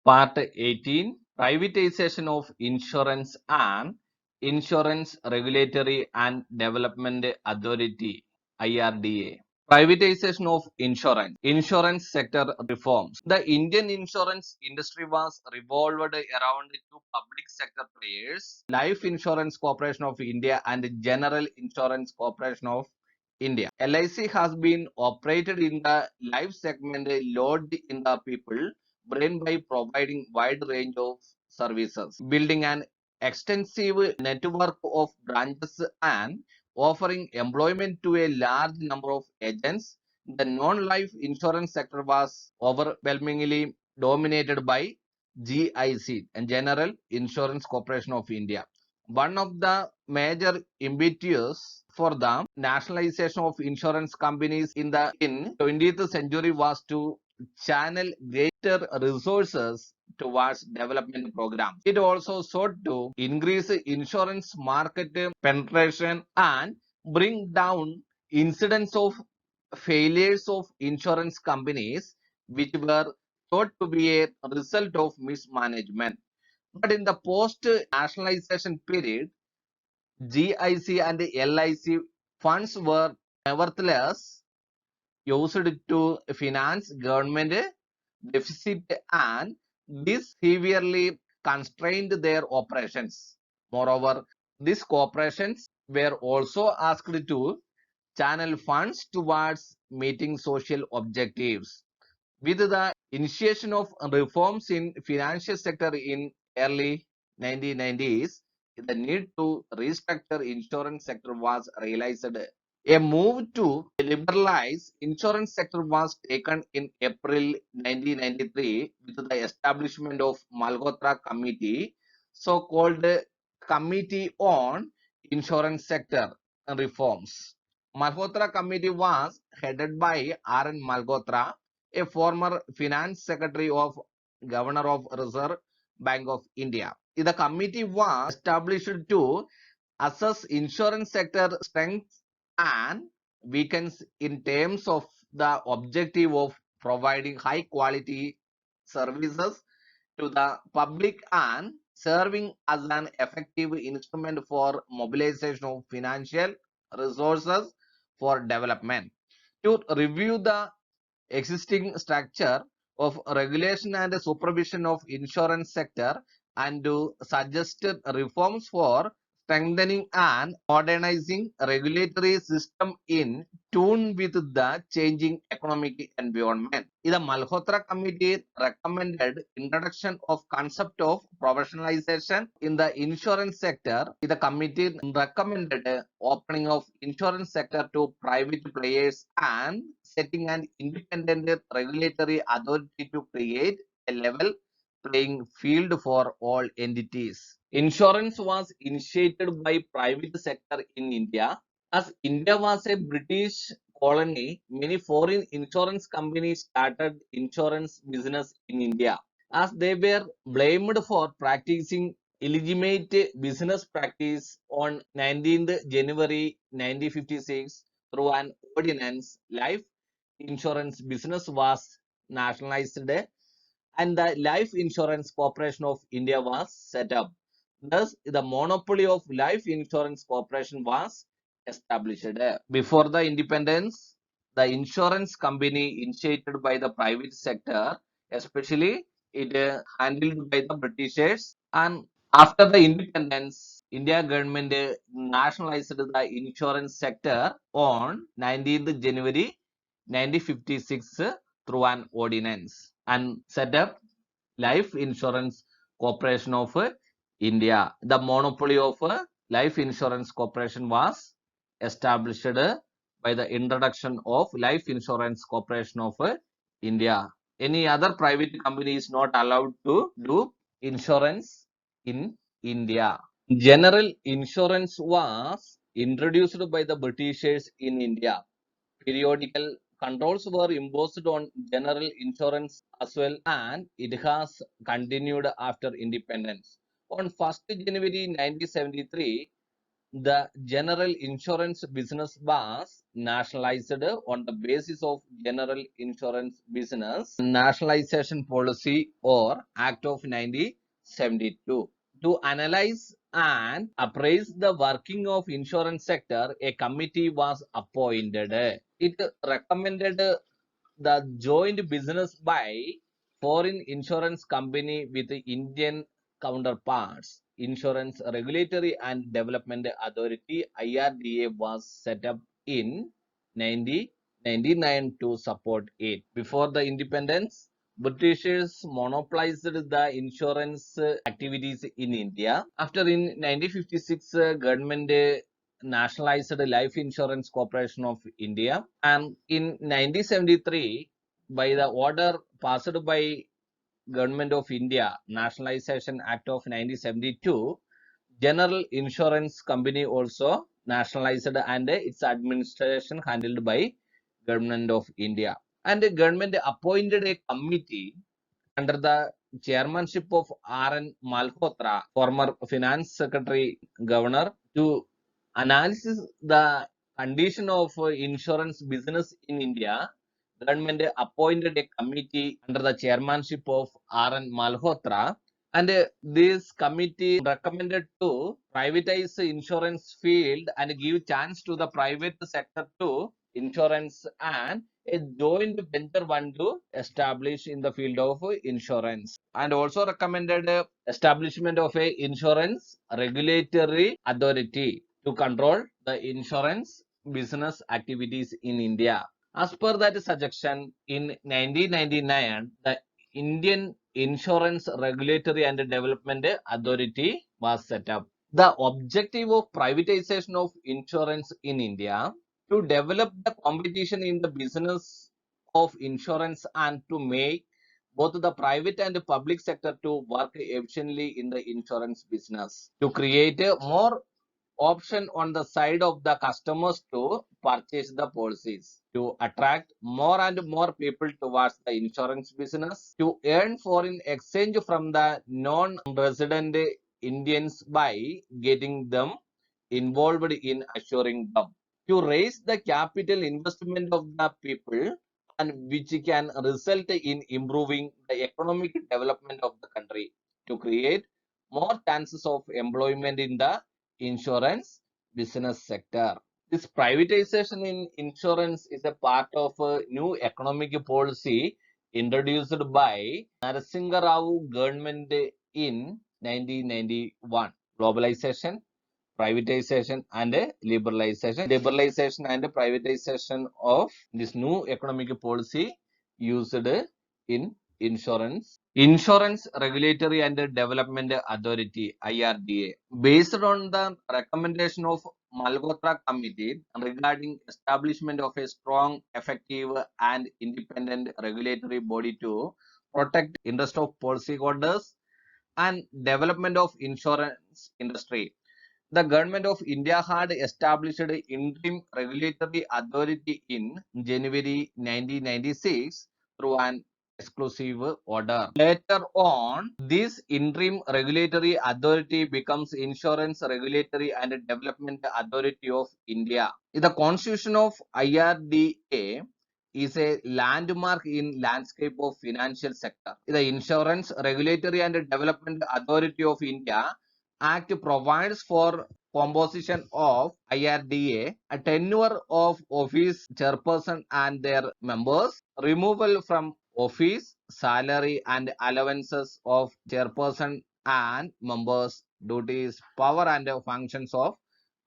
Part 18 Privatization of Insurance and Insurance Regulatory and Development Authority IRDA. Privatization of insurance sector reforms. The Indian insurance industry was revolved around two public sector players, Life Insurance Corporation of India and General Insurance Corporation of India. LIC has been operated in the life segment, load in the people brain by providing wide range of services, building an extensive network of branches and offering employment to a large number of agents. The non-life insurance sector was overwhelmingly dominated by GIC and General Insurance Corporation of India. One of the major impetus for the nationalization of insurance companies in the 20th century was to channel greater resources towards development programs. It also sought to increase insurance market penetration and bring down incidents of failures of insurance companies which were thought to be a result of mismanagement. But in the post-nationalization period, GIC and LIC funds were nevertheless used to finance government deficit, and this severely constrained their operations. Moreover, these corporations were also asked to channel funds towards meeting social objectives. With the initiation of reforms in financial sector in early 1990s, the need to restructure insurance sector was realized. A move to liberalize insurance sector was taken in April 1993 with the establishment of Malhotra Committee, so-called Committee on Insurance Sector Reforms. Malhotra Committee was headed by R.N. Malhotra, a former finance secretary of Governor of Reserve Bank of India. The committee was established to assess insurance sector strengths and weakens in terms of the objective of providing high quality services to the public and serving as an effective instrument for mobilization of financial resources for development. To review the existing structure of regulation and supervision of insurance sector and to suggest reforms for strengthening and modernizing regulatory system in tune with the changing economic environment. The Malhotra Committee recommended introduction of concept of professionalization in the insurance sector. The committee recommended opening of insurance sector to private players and setting an independent regulatory authority to create a level playing field for all entities. Insurance was initiated by private sector in India. As India was a British colony, many foreign insurance companies started insurance business in India. As they were blamed for practicing illegitimate business practice on 19th January 1956 through an ordinance, life insurance business was nationalized and the Life Insurance Corporation of India was set up. Thus, the monopoly of Life Insurance Corporation was established. Before the independence, the insurance company initiated by the private sector, especially it handled by the Britishers, and after the independence, India government nationalized the insurance sector on 19th January 1956 through an ordinance and set up Life Insurance Corporation of India. The monopoly of Life Insurance Corporation was established by the introduction of Life Insurance Corporation of India. Any other private company is not allowed to do insurance in India. General insurance was introduced by the Britishers in India. Periodical controls were imposed on general insurance as well, and it has continued after independence. On 1st January 1973, the general insurance business was nationalized on the basis of general insurance business nationalization policy or Act of 1972. To analyze and appraise the working of insurance sector, a committee was appointed. It recommended the joint business by foreign insurance company with Indian counterparts. Insurance Regulatory and Development Authority IRDA was set up in 1999 to support it. Before the independence, Britishers monopolized the insurance activities in India. After in 1956, government nationalized the Life Insurance Corporation of India, and in 1973, by the order passed by Government of India, Nationalization Act of 1972, General Insurance Company also nationalized and its administration handled by Government of India. And the government appointed a committee under the chairmanship of R.N. Malhotra, former Finance Secretary Governor, to analyze the condition of insurance business in India. Government appointed a committee under the chairmanship of R.N. Malhotra, and this committee recommended to privatize the insurance field and give chance to the private sector to insurance, and a joint venture one to establish in the field of insurance, and also recommended establishment of a insurance regulatory authority to control the insurance business activities in India. As per that suggestion, in 1999, the Indian Insurance Regulatory and Development Authority was set up. The objective of privatization of insurance in India to develop the competition in the business of insurance and to make both the private and public sector to work efficiently in the insurance business, to create a more option on the side of the customers to purchase the policies, to attract more and more people towards the insurance business, to earn foreign exchange from the non-resident Indians by getting them involved in assuring them, to raise the capital investment of the people, and which can result in improving the economic development of the country, to create more chances of employment in the insurance business sector. This privatization in insurance is a part of a new economic policy introduced by Narasimha Rao government in 1991. Globalization, privatization and liberalization and privatization of this new economic policy used in insurance regulatory and development authority IRDA, based on the recommendation of Malhotra committee regarding establishment of a strong, effective and independent regulatory body to protect interest of policyholders and development of insurance industry. The government of India had established an interim regulatory authority in January 1996 through an exclusive order. Later on, this interim regulatory authority becomes Insurance Regulatory and Development Authority of India. The constitution of IRDA is a landmark in landscape of financial sector. The Insurance Regulatory and Development Authority of India Act provides for composition of IRDA, a tenure of office chairperson and their members, removal from office, salary and allowances of chairperson and members, duties, power and functions of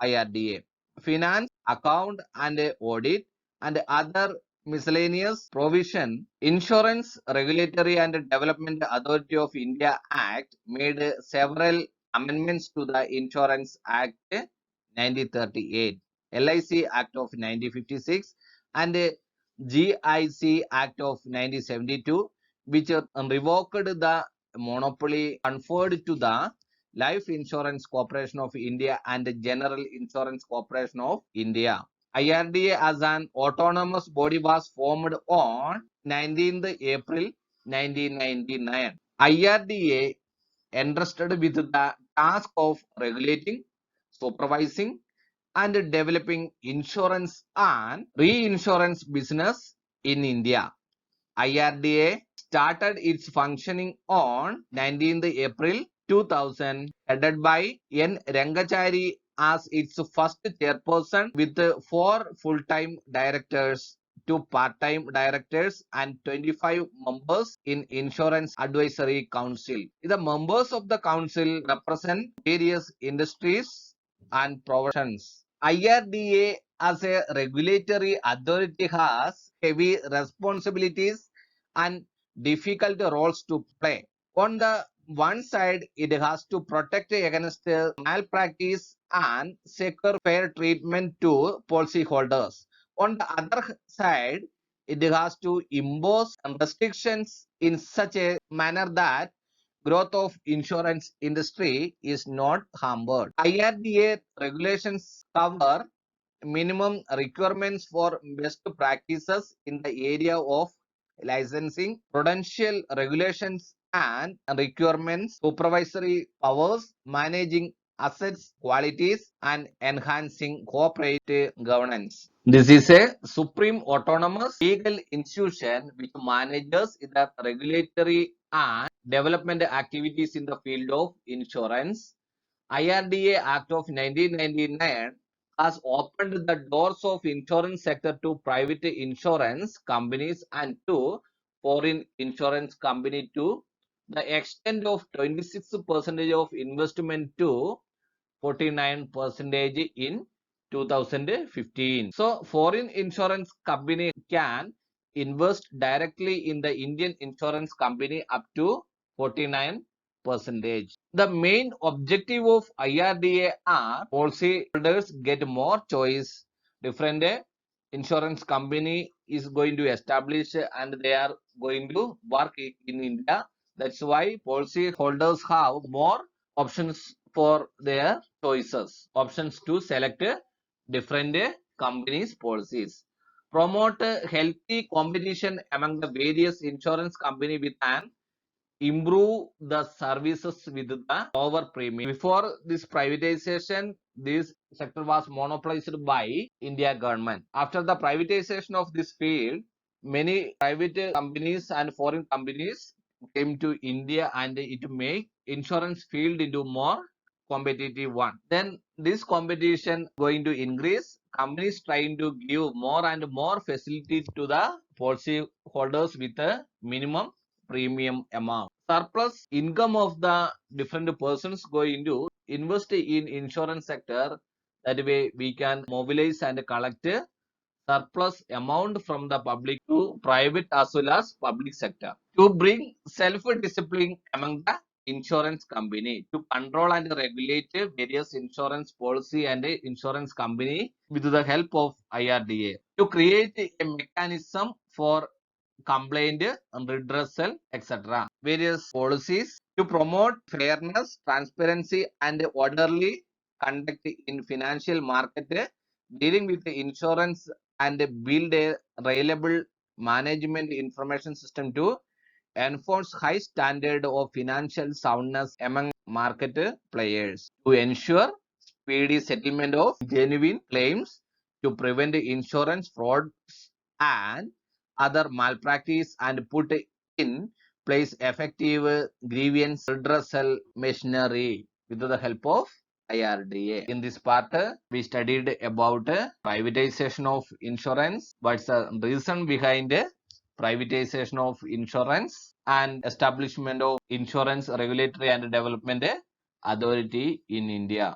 IRDA, finance, account and audit, and other miscellaneous provision. Insurance Regulatory and Development Authority of India Act made several amendments to the Insurance Act 1938, LIC Act of 1956, and GIC Act of 1972, which revoked the monopoly conferred to the Life Insurance Corporation of India and the General Insurance Corporation of India. IRDA as an autonomous body was formed on 19th April 1999. IRDA entrusted with the task of regulating, supervising and developing insurance and reinsurance business in India. IRDA started its functioning on 19th April 2000, headed by N. Rangachari as its first chairperson with 4 full-time directors, 2 part-time directors and 25 members in Insurance Advisory Council. The members of the council represent various industries and professions. IRDA as a regulatory authority has heavy responsibilities and difficult roles to play. On the one side, it has to protect against malpractice and secure fair treatment to policyholders. On the other side, it has to impose restrictions in such a manner that growth of insurance industry is not hampered. IRDA regulations cover minimum requirements for best practices in the area of licensing, prudential regulations and requirements, supervisory powers, managing assets, qualities, and enhancing corporate governance. This is a supreme autonomous legal institution which manages the regulatory and development activities in the field of insurance. IRDA Act of 1999 has opened the doors of insurance sector to private insurance companies and to foreign insurance company to the extent of 26% of investment to 49% in 2015. So foreign insurance company can invest directly in the Indian insurance company up to 49%. The main objective of IRDA are policyholders get more choice. Different insurance company is going to establish and they are going to work in India. That's why policyholders have more options for their choices. Options to select different companies' policies. Promote healthy competition among the various insurance company with an improve the services with the lower premium. Before this privatization, this sector was monopolized by India government. After the privatization of this field, many private companies and foreign companies came to India and it made insurance field into more competitive one. Then this competition going to increase. Companies trying to give more and more facilities to the policy holders with a minimum premium amount. Surplus income of the different persons going to invest in insurance sector. That way we can mobilize and collect surplus amount from the public to private as well as public sector to bring self-discipline among the insurance company to control and regulate various insurance policy and insurance company with the help of IRDA to create a mechanism for complaint, redressal, etc. Various policies to promote fairness, transparency, and orderly conduct in financial market dealing with the insurance and build a reliable management information system to enforce high standard of financial soundness among market players to ensure speedy settlement of genuine claims to prevent insurance frauds and other malpractice and put in place effective grievance redressal machinery with the help of IRDA. In this part, we studied about privatization of insurance. What's the reason behind privatization of insurance and establishment of insurance regulatory and development authority in India.